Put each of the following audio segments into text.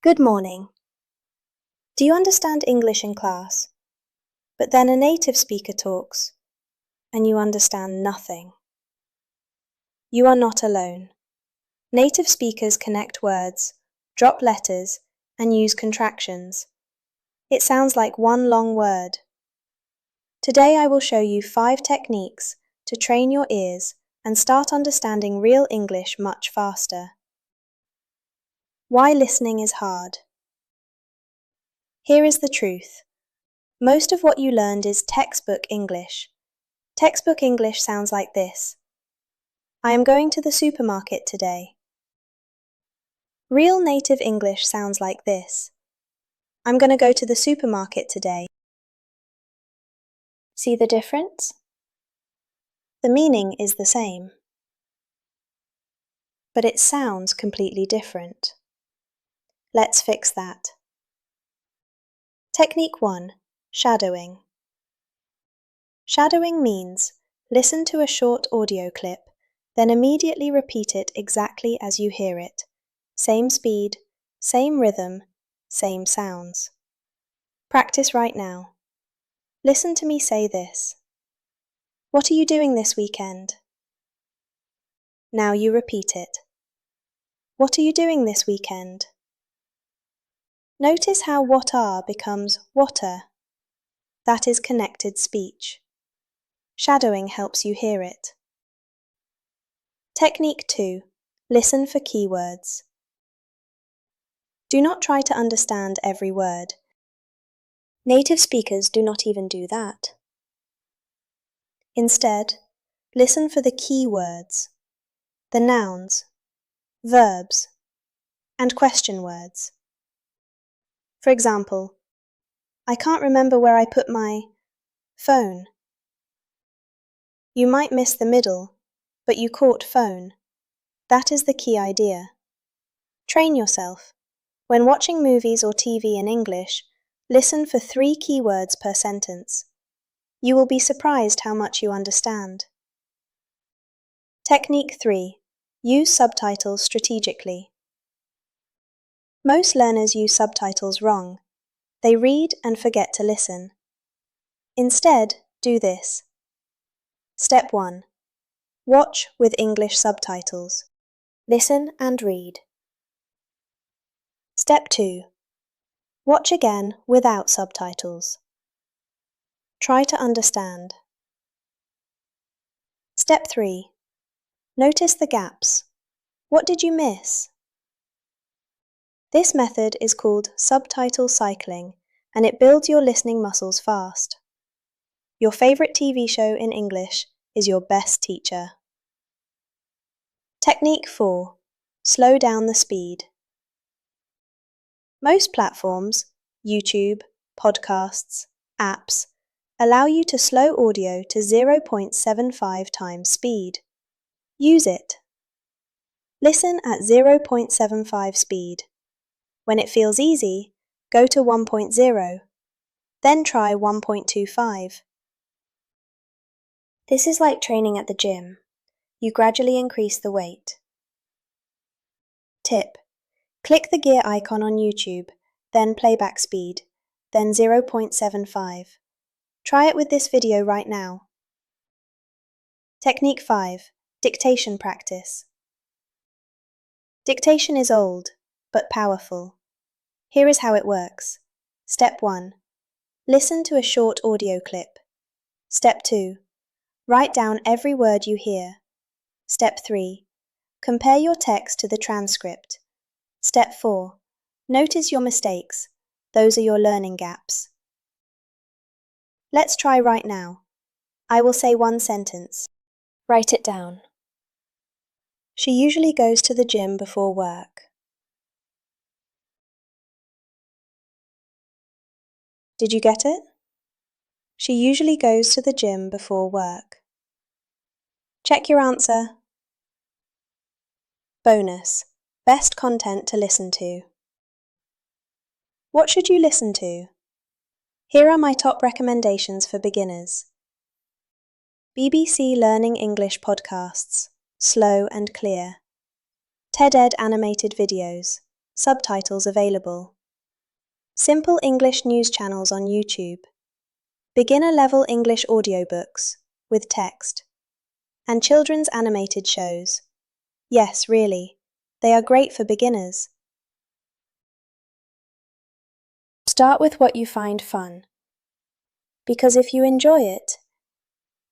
Good morning. Do you understand English in class? But then a native speaker talks, and you understand nothing. You are not alone. Native speakers connect words, drop letters, and use contractions. It sounds like one long word. Today I will show you 5 techniques to train your ears and start understanding real English much faster. Why listening is hard. Here is the truth. Most of what you learned is textbook English. Textbook English sounds like this. I am going to the supermarket today. Real native English sounds like this. I'm going to go to the supermarket today. See the difference? The meaning is the same, but it sounds completely different. Let's fix that. Technique 1. Shadowing. Shadowing means listen to a short audio clip, then immediately repeat it exactly as you hear it. Same speed, same rhythm, same sounds. Practice right now. Listen to me say this. What are you doing this weekend? Now you repeat it. What are you doing this weekend? Notice how what are becomes whatter. That is connected speech. Shadowing helps you hear it. Technique 2. Listen for keywords. Do not try to understand every word. Native speakers do not even do that. Instead, listen for the key words, the nouns, verbs, and question words. For example, I can't remember where I put my phone. You might miss the middle, but you caught phone. That is the key idea. Train yourself. When watching movies or TV in English, listen for 3 keywords per sentence. You will be surprised how much you understand. Technique 3. Use subtitles strategically. Most learners use subtitles wrong. They read and forget to listen. Instead, do this. Step 1. Watch with English subtitles. Listen and read. Step 2. Watch again without subtitles. Try to understand. Step 3. Notice the gaps. What did you miss? This method is called subtitle cycling, and it builds your listening muscles fast. Your favorite TV show in English is your best teacher. Technique 4. Slow down the speed. Most platforms, YouTube, podcasts, apps, allow you to slow audio to 0.75 times speed. Use it. Listen at 0.75 speed. When it feels easy, go to 1.0. Then try 1.25. This is like training at the gym. You gradually increase the weight. Tip. Click the gear icon on YouTube, then playback speed, then 0.75. Try it with this video right now. Technique 5. Dictation practice. Dictation is old, but powerful. Here is how it works. Step 1. Listen to a short audio clip. Step 2. Write down every word you hear. Step 3. Compare your text to the transcript. Step 4. Notice your mistakes. Those are your learning gaps. Let's try right now. I will say one sentence. Write it down. She usually goes to the gym before work. Did you get it? She usually goes to the gym before work. Check your answer. Bonus. Best content to listen to. What should you listen to? Here are my top recommendations for beginners. BBC Learning English podcasts, slow and clear. TED-Ed animated videos, Subtitles available. Simple English news channels on YouTube. Beginner-level English audiobooks with text. And children's animated shows. Yes, really, they are great for beginners. Start with what you find fun, because if you enjoy it,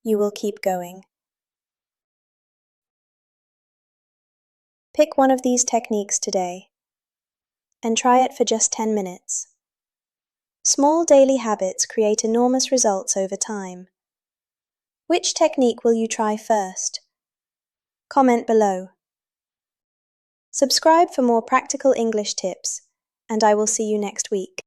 you will keep going. Pick one of these techniques today and try it for just 10 minutes. Small daily habits create enormous results over time. Which technique will you try first? Comment below. Subscribe for more practical English tips, and I will see you next week.